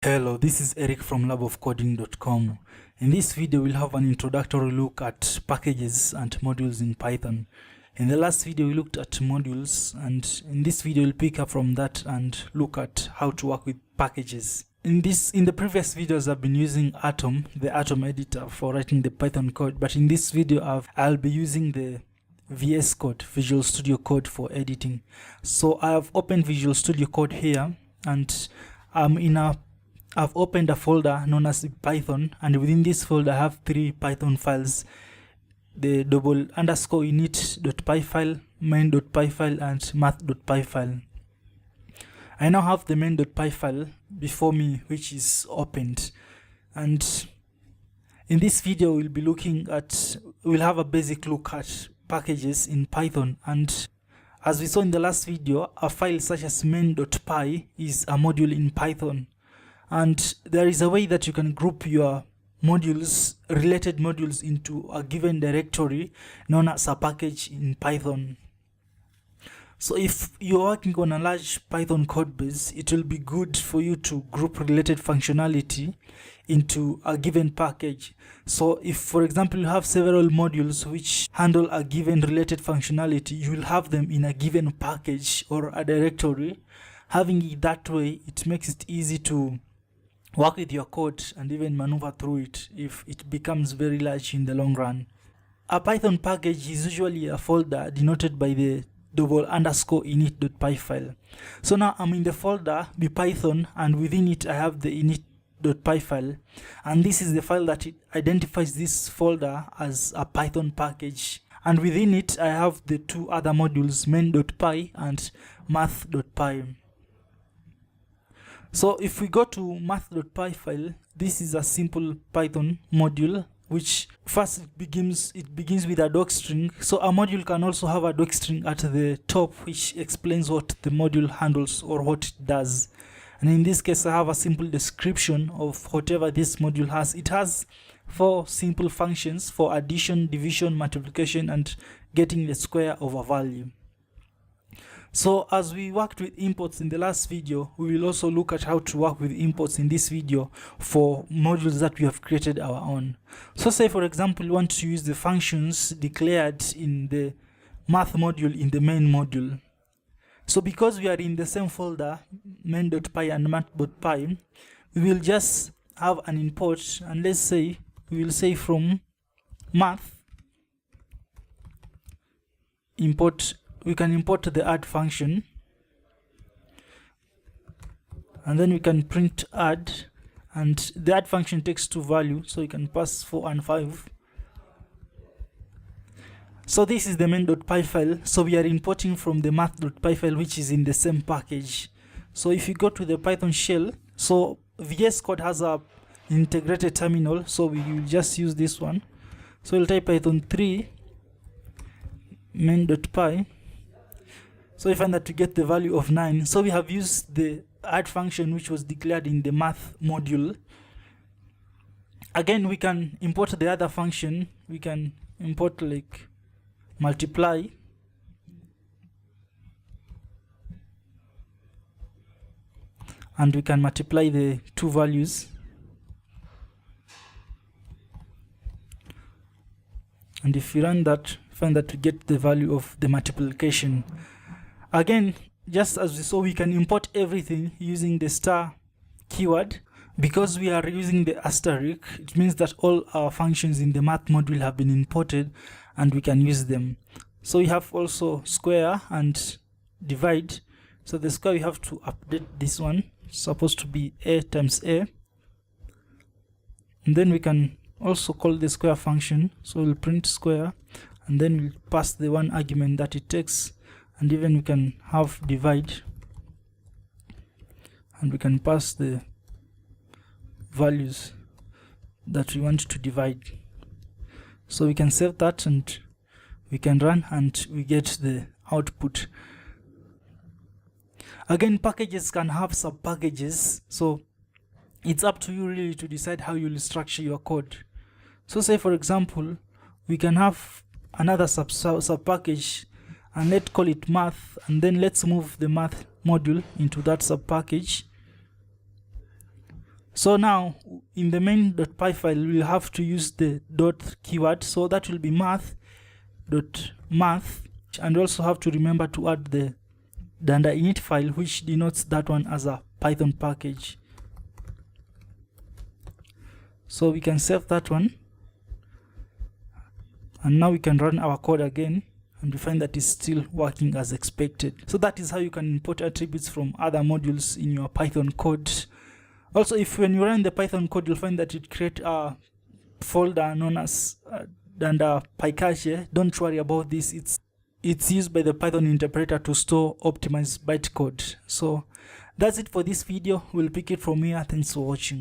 Hello, this is Eric from labofcoding.com. In this video, we'll have an introductory look at packages and modules in Python. In the last video, we looked at modules, and in this video, we'll pick up from that and look at how to work with packages. In the previous videos, I've been using Atom, the Atom editor, for writing the Python code, but in this video, I'll be using the VS Code, Visual Studio Code, for editing. So I have opened Visual Studio Code here, and I've opened a folder known as Python, and within this folder I have three Python files: the _init.py file, main.py file, and math.py file. I now have the main.py file before me, which is opened, and in this video we'll have a basic look at packages in Python. And as we saw in the last video, a file such as main.py is a module in Python. And there is a way that you can group your modules, related modules, into a given directory known as a package in Python. So if you're working on a large Python code base, it will be good for you to group related functionality into a given package. So if, for example, you have several modules which handle a given related functionality, you will have them in a given package or a directory. Having it that way, it makes it easy to work with your code and even maneuver through it if it becomes very large in the long run. A Python package is usually a folder denoted by the _init.py file. So now I'm in the folder Python, and within it I have the init.py file, and this is the file that it identifies this folder as a Python package. And within it I have the two other modules, main.py and math.py. So if we go to math.py file, this is a simple Python module, which first it begins with a docstring. So a module can also have a docstring at the top, which explains what the module handles or what it does. And in this case, I have a simple description of whatever this module has. It has 4 simple functions for addition, division, multiplication, and getting the square of a value. So as we worked with imports in the last video, we will also look at how to work with imports in this video for modules that we have created our own. So say, for example, you want to use the functions declared in the math module in the main module. So because we are in the same folder, main.py and math.py, we will just have an import, and let's say we will say from math import. We can import the add function, and then we can print add, and the add function takes 2 values, so you can pass 4 and 5. So this is the main.py file. So we are importing from the math.py file, which is in the same package. So if you go to the Python shell, so VS Code has a integrated terminal, so we will just use this one. So we'll type Python 3 main.py. So we find that we get the value of 9. So we have used the add function, which was declared in the math module. Again, we can import the other function. We can import like multiply, and we can multiply the 2 values, and if you run that, find that we get the value of the multiplication. Again, just as we saw, we can import everything using the star keyword. Because we are using the asterisk, it means that all our functions in the math module have been imported and we can use them. So we have also square and divide. So the square, we have to update this one. It's supposed to be a times a. And then we can also call the square function. So we'll print square, and then we'll pass the one argument that it takes. And even we can have divide, and we can pass the values that we want to divide. So we can save that and we can run, and we get the output. Again, packages can have sub-packages, so it's up to you really to decide how you'll structure your code. So say, for example, we can have another sub-package, and let's call it math, and then let's move the math module into that sub-package. So now in the main.py file we'll have to use the dot keyword, so that will be math.math, and also have to remember to add the danda init file, which denotes that one as a Python package. So we can save that one, and now we can run our code again, and we find that it's still working as expected. So that is how you can import attributes from other modules in your Python code. Also, if when you run the Python code, you'll find that it creates a folder known as danda pycache. Don't worry about this. It's used by the Python interpreter to store optimized bytecode. So that's it for this video. We'll pick it from here. Thanks for watching.